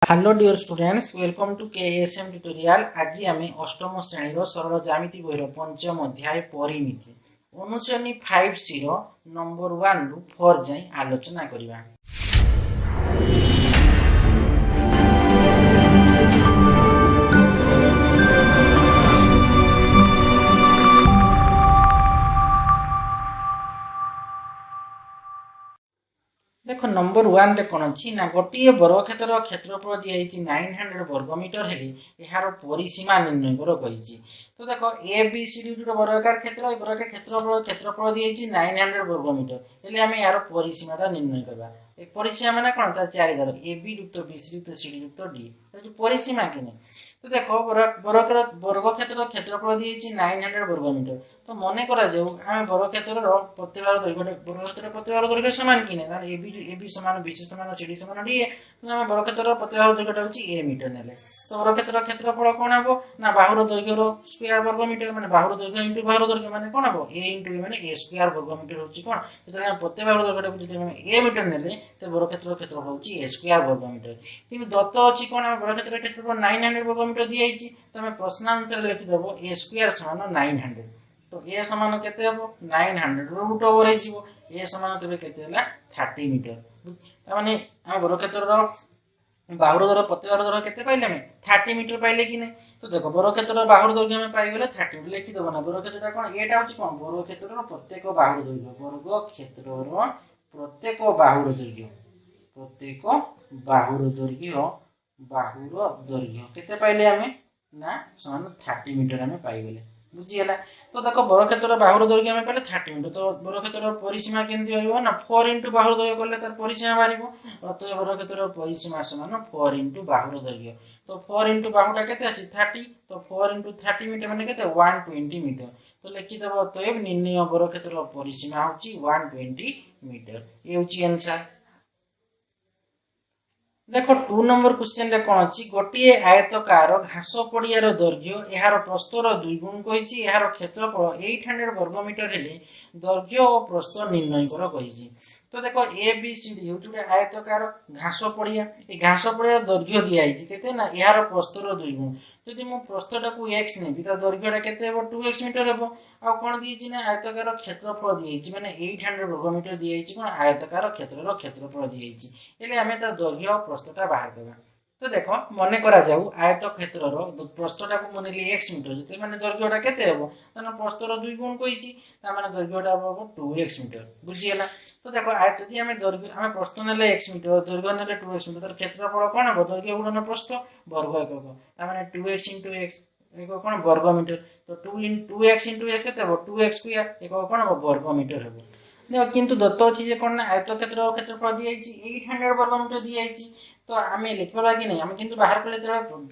Hello dear students, welcome to KSM tutorial. आज आम अष्टम श्रेणी सरल ज्यामिति बहिर पंचम अध्याय परिमिति अनुसरणी 5 नंबर 1 रु 4 जाए आलोचना करवा। देख नंबर 1 रे कौन अच्छी ना गोटे वर्गक्षेत्र क्षेत्रफल दिखाई 900 वर्गमीटर हेले यार परिसीमा निर्णय कर कही। तो देख ए बी सी डी जो वर्गाकार क्षेत्र वर्गाकार क्षेत्रफल दिखाई 900 वर्गमीटर हेले आम यार परिसीमा निर्णय करवा। परिसीमा माने कौन तार चारि धार ए बी युक्त बी सी युक्त सी डी युक्त डी जो परिसीमा कि नहीं। तो देख वर्गक्षेत्र क्षेत्रफल दिखाई 900 वर्गमीटर। तो मन करा आम वर्गक्षेत्र प्रतिबार दैर्घ्य वर्गक्षेत्र प्रतिबार दैर्घ्य सामान कि नहीं ए बी सामान बी सी सामान सी डी सामान डी आम वर्गक्षेत्र प्रतिबार दैर्घ्य हूँ ए मीटर ने। तो वर्गक्षेत्र क्षेत्रफल कौन हम ना बाहुर दैर्घ्य स्क्वायर वर्गमीटर माने बाहुर दैर्घ्य इंटू बाहुर दैर्घ्य माने कौन हम ए इंटू ए माने ए स्क्वायर वर्गमीटर होची कौन जो प्रत्येक दैर्घ्य जब ए मीटर ने तो वर्गक्षेत्र क्षेत्रफल होची ए स्क्वायर वर्गमीटर। किंतु दत्त अच्छी कौन हम वर्गक्षेत्र क्षेत्रफल 900 वर्गमीटर दिखाई। तो आम प्रश्न अनुसार लिखिदेव ए स्क्वायर समान 900। तो ए समान केते हम 900 रूट ओवर हो ए समान तबे केते हला 30 मीटर। माने हम वर्गक्षेत्र बाहुर दर प्रत्येक दर केते पाइले हमें 30 मीटर पाइले कि नहीं। तो देखो वर्गक्षेत्र बाहुर दैर्घ्य हमें पाई गले 30 मीटर लिखि दबो ना। वर्गक्षेत्र कोन एटा होची कोन वर्गक्षेत्र प्रत्येक बाहुर दैर्घ्य वर्गक्षेत्र प्रत्येक बाहुर दैर्घ्य केते पाइले हमें ना समान 30 मीटर हमें पाई गले बुझीगला। तो देखो वर्गक्षेत्र बाहुर दैर्घ्य हमें पाइले 30 मीटर। तो वर्गक्षेत्र परिसीमा केमती होइबो ना 4 इंटू बाहुर दैर्घ्य करले तार परिसीमा बाहरिबो। तो वर्गक्षेत्र परिसीमा समान 4 इंटू बाहुर दैर्घ्य। तो 4 इंटू बाहुटा केते आछि 30। तो 4 इंटू 30 मीटर माने केते 120 मीटर। तो लिखि देबो तो ए निर्णय वर्गक्षेत्र परिसीमा होछि 120 मीटर। ए होछि आंसर। देखो 2 नंबर क्वेश्चन रे कोन अछि गोटे आयतकार घास पड़ियार दैर्घ्य यार प्रस्थर 2 गुण कहिछि यार क्षेत्रफल 800 वर्गमीटर हेले दैर्घ्य और प्रस्थ निर्णय कर कहिछि। तो देखो ए बी सी डी होउछि आयतकार घास पड़िया ए घास पड़िया दैर्घ्य दिया आइछि केते ना यार प्रस्थर 2 गुण। यदि मु प्रस्थटा को x नेबी त दैर्घ्यटा केते हेबो 2x मीटर हेबो। आ कोन दिछि ना आयतकार क्षेत्रफल दिछि माने 800 वर्गमीटर दिछि कोन आयतकार क्षेत्रर क्षेत्रफल दिछि एले हमें त दैर्घ्य और प्रस्थटा बाहर करबा। तो देखो मने करा जाऊ आयत क्षेत्रर प्रस्थटा को मनेली x मीटर जते माने दैर्घ्यटा केते हेबो माने प्रस्थर 2 गुण कहिछि ता माने दैर्घ्यटा हेबो 2x मीटर बुझियला। तो देखो आयत यदि हमें दैर्घ्य हमें प्रस्थ नेले x मीटर दैर्घ्य नेले 2x मीटर तर क्षेत्रफल कोन हेबो दैर्घ्य गुणन प्रस्थ वर्ग एकक ता माने 2x * x एक कोन वर्ग मीटर। तो 2x * x केते हेबो 2x स्क्वायर एक कोन हेबो वर्ग मीटर हेबो। देखो किंतु दत्त अछि जे कोन ना आयत क्षेत्र क्षेत्रफल दियाइछि 800 वर्ग मीटर दियाइछि। तो आम लिखा कि नहीं आम किंतु बाहर कले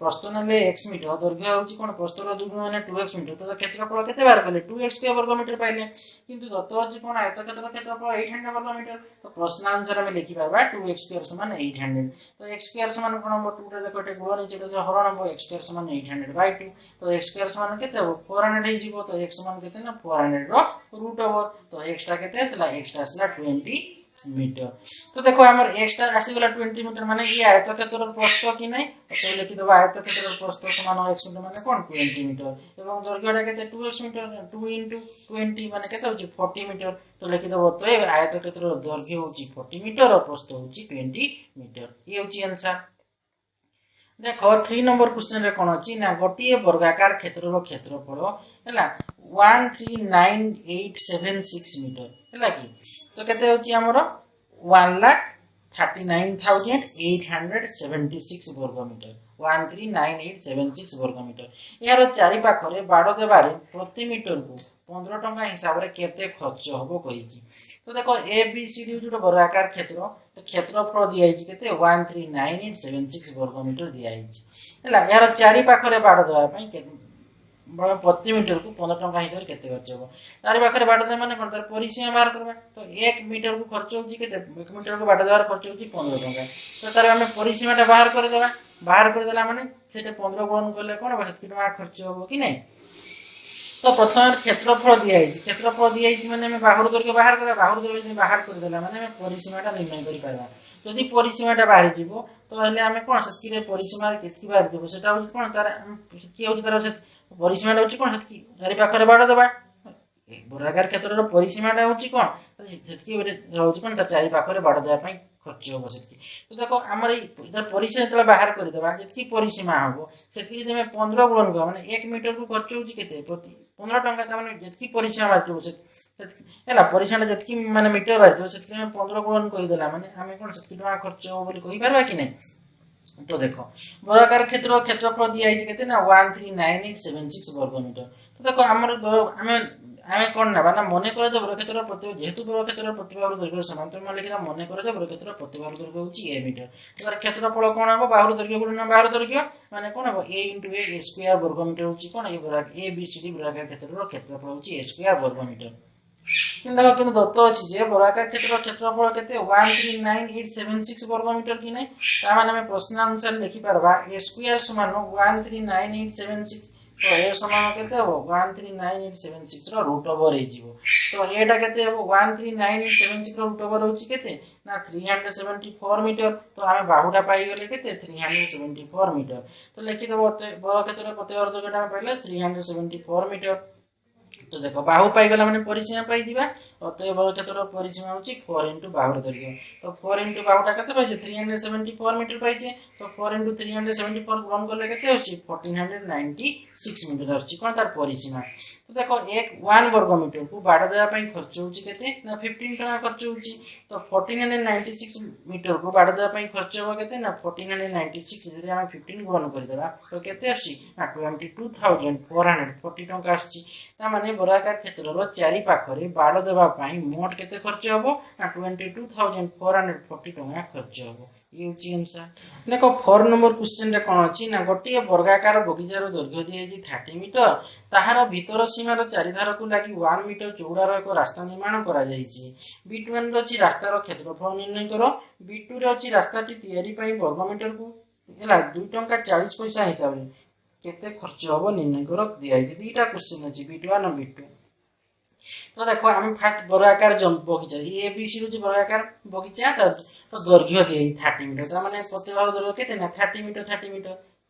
प्रस्थ ने x मीटर दैर्घ्य होची कोन प्रस्थर 2 गुण माने 2x मीटर। तो क्षेत्रफल केते बाहर कले 2x स्क्वायर वर्ग मीटर पाइले। किंतु दत्त अछि कोन आयत क्षेत्रफल 800 वर्ग मीटर। तो प्रश्न आंसर हम लिखि पाबा 2x स्क्वायर समान 800। तो x स्क्वायर समान कोन हो 2 रे देखो गुण नीचे तो हरण हो x स्क्वायर समान 800/2। तो x स्क्वायर समान केते हो 400 हे जीवो। तो x समान केते ना 400 रो रूट ओवर। तो x टा केते आसला x टा आसला 20 मीटर। तो देखो हमर x टा आसी गला 20 मीटर माने ये आयत क्षेत्रर प्रस्थ कि नै। तो लिखि दबा आयत क्षेत्रर प्रस्थ समान x मीटर माने कोन 20 मीटर एवं दैर्घ्यटा केते 2x मीटर 2 * 20 माने केते होची 40 मीटर। तो लिखि दबो तो आयत क्षेत्रर दैर्घ्य होची 40 मीटर और प्रस्थ होची 20 मीटर। ये होची आंसर। देखो 3 नंबर क्वेश्चन रे कोन अछि ना गोटे वर्गाकार क्षेत्रर क्षेत्रफल हैला 139876 मीटर हैला कि। तो केते होची हमर 1,39,876 वर्ग मीटर 139876 वर्ग मीटर। यार चारि पाखरे बाड़ देबारे प्रति मीटर को 15 टंका हिसाब रे केते खर्च होबो कहिछि। तो देखो ए बी सी डी जो वर्गाकार क्षेत्र तो क्षेत्रफल दिया आइछि केते 139876 वर्ग मीटर दिया आइछि हैला। यार चारि पाखरे बाड़ देबा पई प्रति मीटर को 15 टंका हिसाब केते खर्च हो तारि पाखरे बाड़ दे माने कोन तार परिसीमा बाहर करबा। तो 1 मीटर को खर्च होची केते 1 मीटर को बाड़ देबार खर्च होची 15 टंका। तो तार हमें परिसीमाटा बाहर कर देबा। बाहर कर देला माने सेटे 15 गुणन करले कोन हो 7 टंका खर्च होबो कि नै। तो प्रथम क्षेत्रफल दिया माने हमें बाहुर दैर्घ्य बाहर कर बाहुर दैर्घ्य बाहर कर देला माने हमें परिसीमाटा निर्णय करि पारबा। जदि परिसीमाटा बाहर जीवो तो हेले आमे कोन सेतकी परिसीमा केतकी बाहर देबो सेटा होची कोन तार सेतकी होची तार से परिसीमा होची कोन सेतकी चारि पाखरे बाड़ देबा बर्गाकार क्षेत्रर परिसीमाटा होची कोन सेतकी होची कोन तार चारि पाखरे बाड़ देबा पई खर्च होबो सेतकी तो देखो हमर इधर परिसीमा तला बाहर कर देबा जेतकी परिसीमा होबो सेतकी जमे 15 गुणन को माने 1 मीटर को खर्च होची केते प्रति 15 टंका त माने जेतकी परिसीमा बातो से एला परिसीमा जेतकी माने मीटर बातो सेतकी 15 गुणन कर देला माने हमें कोन सेतकी टका खर्च होबो बोली कहि परबा कि नै तो देखो बर्गाकार क्षेत्रफल दिया है केते ना 139876 वर्ग मीटर तो देखो हमर हमें कौन ना ना मन कर बर्गक्षेत्र प्रति जेहेतु बर्गक्षेत्र प्रतिबाहु दैर्घ्य समान तो लिखा मन कर बर्गक्षेत्र प्रतिबाहु दैर्घ्य होची a मीटर तो क्षेत्रफल कौन हम बाहु दैर्घ्य गुणन बाहु दैर्घ्य माने कौन हम a * a स्क्वायर वर्ग मीटर होची कौन ये a b c d बर्गाकार क्षेत्रफल क्षेत्रफल होची a स्क्वायर वर्ग मीटर किंतु किंतु दत्त अछि जे बर्गाकार क्षेत्रफल केते 139876 वर्ग मीटर कि नै ता माने हम प्रश्न अनुसार लिखि परबा a स्क्वायर समान 139876 तो ए समान केते हो 139876 रो रूट ओवर हे जीवो तो एटा केते हो 139876 रो रूट ओवर होची केते ना 374 मीटर तो हमें बाहुटा पाई गेले केते 374 मीटर तो लिखि दबो बर्गक्षेत्र प्रतिबाहु दैर्घ्यटा पाइले 374 मीटर तो देखो बाहु पाई गला माने परिसीमा पाई दिबा अतः बर्गक्षेत्र परिसीमा होची 4 * बाहुर दैर्घ्य तो 4 * बाहुटा केते पाइजे 374 मीटर पाइजे तो 4 * 374 गुणन करले केते होची 1496 मीटर होची कोन तार परिसीमा तो देखो 1 वर्ग मीटर को बाड़ देबा पई खर्च होची केते ना 15 टका खर्च होची तो 1496 मीटर को बाड़ देबा पई खर्च हो केते ना 1496 जरे हम 15 गुणन कर देबा तो केते आसी ना 22440 टका आसी ता माने बर्गाकार क्षेत्रर चारि पाखरे बाड़ देबा पई मोट केते खर्च होबो ना 22440 टका खर्च होबो ये होची आंसर देखो 4 नंबर क्वेश्चन रे कोन अछि ना गोटिए बर्गाकार बगीचार दैर्घ्य दिए जी 30 मीटर ताहार भीतर सीमार चारिधार को लागि 1 मीटर चौड़ार एक रास्ता निर्माण करा जायछि B1 रे अछि रास्तार क्षेत्रफल निर्णय करो B2 रे अछि रास्ताटी तयारी पई वर्ग मीटर को एला 2 टंका 40 पैसा हिसाब रे केते खर्च होबो निर्णय करो दिया छै दुईटा क्वेश्चन अछि B1 और B2 तो देखो हम फास्ट बर्गाकार बगीचा ए बी सी रो बर्गाकार बगीचा तो दैर्घ्य दिए 30 मीटर त माने प्रतिबाहु दैर्घ्य केते ना 30 मीटर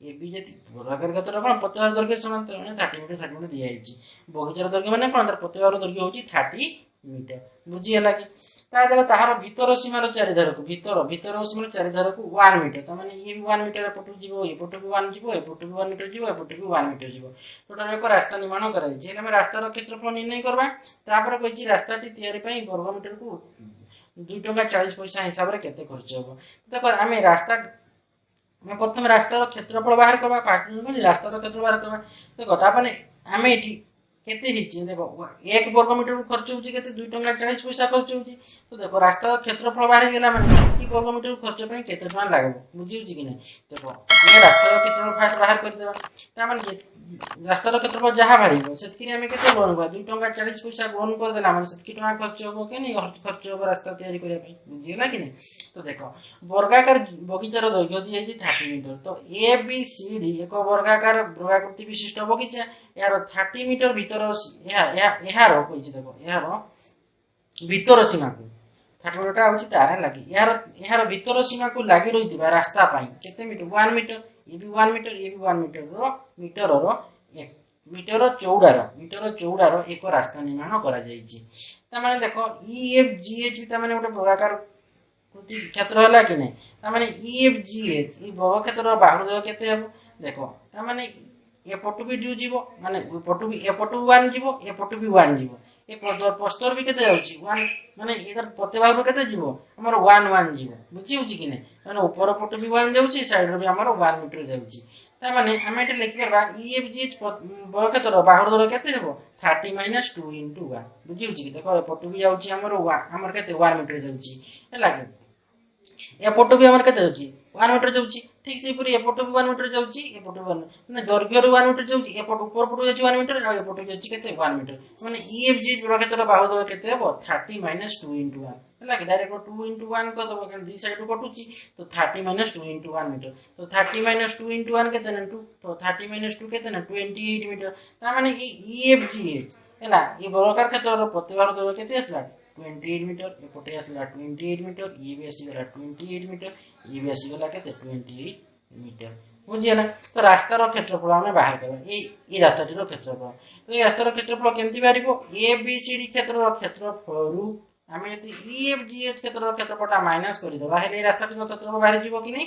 ए बी जे बर्गाकार क्षेत्र कोन प्रतिबाहु दैर्घ्य समान तो 30 मीटर दिया है बगीचार दैर्घ्य माने कोन तार प्रतिबाहु दैर्घ्य होची 30 मीटर बुझी हला कि ता देखो ताहार भीतर सीमार चारिधार को भीतर सीमार चारिधार को 1 मीटर त माने ये 1 मीटर पटु जीवो ए पटु 1 जीवो ए पटु 1 मीटर जीवो ए पटु 1 मीटर जीवो टोटल एक रास्ता निर्माण करा जे हम रास्तार क्षेत्रफल निर्णय करबा तापर कहछि रास्ताटी तयारी पई वर्ग मीटर को 2 टका 40 पैसा हिसाब रे केते खर्च होबो देखो हमें रास्ता मैं प्रथम रास्तार क्षेत्रफल बाहर करबा पार्ट रास्तार क्षेत्रफल बाहर करबा देखो तापने हमें एठी केते हिची देखो 1 वर्ग मीटर को खर्च होची केते 2 टका 40 पैसा खर्च होची तो देखो रास्ता क्षेत्रफल बाहर गेला माने 1 वर्ग मीटर को खर्च पई केते टका लागबो बुझिउची कि नै देखो ये रास्तार क्षेत्रफल फास्ट बाहर कर देबा ता माने रास्तार क्षेत्रफल जहा बाहरिबो सेतकी हमें केते लोन बा 2 टका 40 पैसा लोन कर देला माने सेतकी टका खर्च होबो के नै खर्च होबो रास्ता तयारी करिया पई बुझिला कि नै तो देखो वर्गाकार बगीचार दैर्घ्य दिए जे 30 मीटर तो ए बी सी डी एक वर्गाकार वर्गाकृति विशिष्ट बगीचा यार 30 मीटर भीतर यार कहिछि देखो यार भीतर सीमा को 30 मीटर टा होछि तारे लागि यार भीतर सीमा को लागि रहितबा रास्ता पई केते मीटर 1 मीटर ये भी 1 मीटर ये भी 1 मीटर रो मीटर चौड़ार एक रास्ता निर्माण करा जायछि ता माने देखो ई एफ जी एच ता माने गोटे वर्गाकार कृति क्षेत्र हला कि नै ता माने E F G H E वर्ग क्षेत्र बाहर दैर्घ्य केते हबो देखो ता माने ए पटु भी दु जीवो माने पटु भी ए पटु 1 जीवो ए पटु भी 1 जीवो एक पोस्टर भी केते जाउची 1 माने इधर प्रतिबाहु केते जीवो हमर 1 जीवो बुझिउची कि नै माने ऊपर पटु भी 1 जाउची साइड रो भी हमर 1 मीटर जाउची ता माने हम एटे लिखि परबा ई एफ जी वर्ग क्षेत्र बाहर दैर्घ्य केते हेबो 30 - 2 * 1 बुझिउची कि देखो ए पटु भी जाउची हमर केते 1 मीटर जाउची हला कि ए पटु भी हमर केते जाउची 1 मीटर जाउची ठीक से पूरी एपटो भी 1 मीटर जाउची एपटो 1 माने दैर्घ्य रो 1 मीटर जाउची एपटो ऊपर पटो जाउची 1 मीटर आ एपटो जाउची केते 1 मीटर माने ईएफजी वर्ग क्षेत्र बाहु दैर्घ्य केते हेबो 30 - 2 * 1 हला कि डायरेक्ट 2 * 1 कर दबो कारण दी साइड कटुची तो 30 - 2 * 1 मीटर तो 30 - 2 * 1 केते न 2 तो 30 - 2 केते न 28 मीटर ता माने ईएफजी हला ये वर्गाकार क्षेत्र रो प्रतिबाहु दैर्घ्य केते आसला 28 मीटर एपटे आसला 28 मीटर ये भी आसीगला 28 मीटर ये भी आसीगला केते 28 मीटर बुझीगला। तो रास्तार क्षेत्रफल आम बाहर करवा रास्ताटीर क्षेत्रफल। तो ये रास्तार क्षेत्रफल केमती बाहर ए बी सी डी क्षेत्र क्षेत्रफल आम यदि ई एफ जी एच क्षेत्र क्षेत्रफलटा माइनस करदेवा हेले रास्ताटीर क्षेत्रफल बाहर जीव कि नहीं।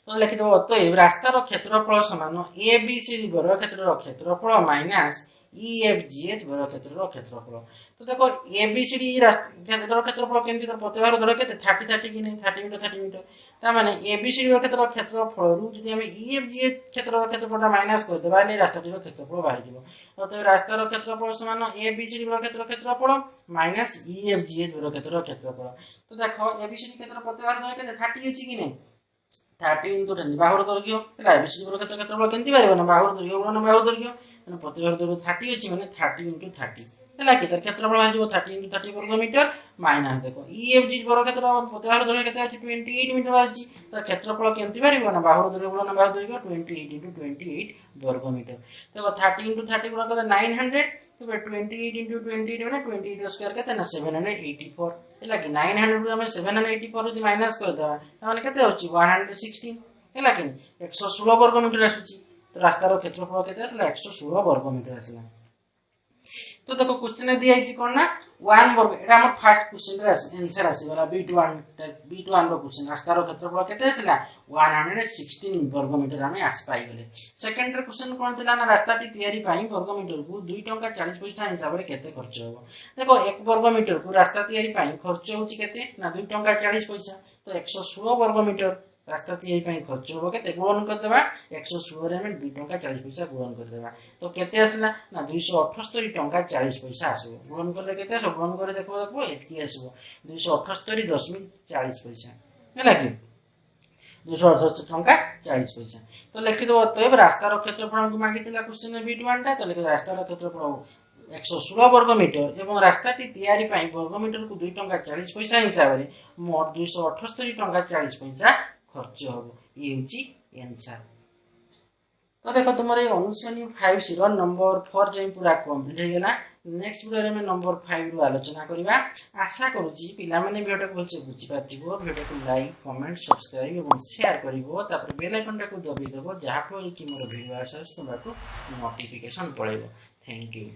तो लिखिदेव अतएव रास्तार क्षेत्रफल समान ए बी सी डी वर्ग क्षेत्र क्षेत्रफल minus E F G H वर्ग क्षेत्र क्षेत्रफल। तो देखो ए बी सी डी क्षेत्र क्षेत्रफल केमती प्रत्येक धर के 30 30 कि नहीं 30 मीटर 30 मीटर तार माने ए बी सी डी क्षेत्र क्षेत्रफल जदि हम ई एफ जी एच क्षेत्र क्षेत्रफलटा माइनस करदेवा हेले रास्ताटीर क्षेत्रफल बाहर जीव। अतएव रास्तार क्षेत्रफल समान ए बी सी डी वर्ग क्षेत्र क्षेत्रफल minus E F G H वर्ग क्षेत्र क्षेत्रफल। तो देखो ए बी सी डी क्षेत्र प्रत्येक धर के 30 अछि कि नहीं 30 into 10 बाहुर दैर्घ्य है एबीसी वर्ग क्षेत्र क्षेत्रफल केमती बाहर ना बाहुर दैर्घ्य गुणन बाहुर दैर्घ्य माने प्रत्येक दैर्घ्य 30 अछि माने 30 into 30 है कि तर क्षेत्रफल बाहर जो 30 into 30 वर्ग मीटर माइनस देखो ईएफजी वर्ग क्षेत्र प्रत्येक दैर्घ्य केते अछि 28 मीटर अछि तर क्षेत्रफल केमती बाहर ना बाहुर दैर्घ्य गुणन बाहुर दैर्घ्य 28 into 28 वर्ग मीटर। देखो 30 into 30 गुणन करते 900 तो 28 into 28 माने 28 स्क्वायर केते ना 784 है कि 900 रु हम 784 यदि माइनस कर देबा त माने केते होछि 116 है कि 116 वर्ग मीटर आसुछि। तो रास्तार क्षेत्रफल केते आसला 116 वर्ग मीटर आसला। तो देखो क्वेश्चन दिया है कोन ना 1 वर्ग एटा हमर फर्स्ट क्वेश्चन रे आंसर आसीबला B21 रो क्वेश्चन रास्तार क्षेत्रफल केते आसला 116 वर्ग मीटर हमें आस पाई गेले। सेकंड रे क्वेश्चन कोन थिला ना रास्ताटी तयारी पई वर्ग मीटर को 2 टंका 40 पैसा हिसाब रे केते खर्च होबो। देखो 1 वर्ग मीटर को रास्ता तयारी पई खर्च होछि केते ना 2 टंका 40 पैसा तो 116 वर्ग मीटर रास्ता तैयारी पई खर्च होबो केते गुणन कर देबा 116 रे हम 2 टंका 40 पैसा गुणन कर देबा तो केते आसला ना 278 टंका 40 पैसा आसबो। गुणन करले केते आसबो गुणन करे देखो एतकी आसबो 278.40 पैसा हैला कि 278 टंका 40 पैसा। तो लिखि दो तो रास्तार क्षेत्रफल हमको मागितला क्वेश्चन B21 टा तो लिखि रास्तार क्षेत्रफल 116 वर्ग मीटर एवं रास्ताटी तैयारी पई वर्ग मीटर को 2 टंका 40 पैसा हिसाब रे मोट 278 टंका 40 पैसा खर्च होबो ये होची आंसर। तो देखो तुम्हारे अनुसानी 5 सीरो नंबर 4 जाई पूरा कंप्लीट हो गेला। नेक्स्ट वीडियो रे में नंबर 5 रो आलोचना करिवा। आशा करूची पिला माने वीडियो को भलसे बुझी पाथिबो वीडियो को लाइक कमेंट सब्सक्राइब एवं शेयर करिवो तापर बेल आइकन को दबी देबो जहा पर कि मोर वीडियो आसस तुमको नोटिफिकेशन पळेबो। Thank you.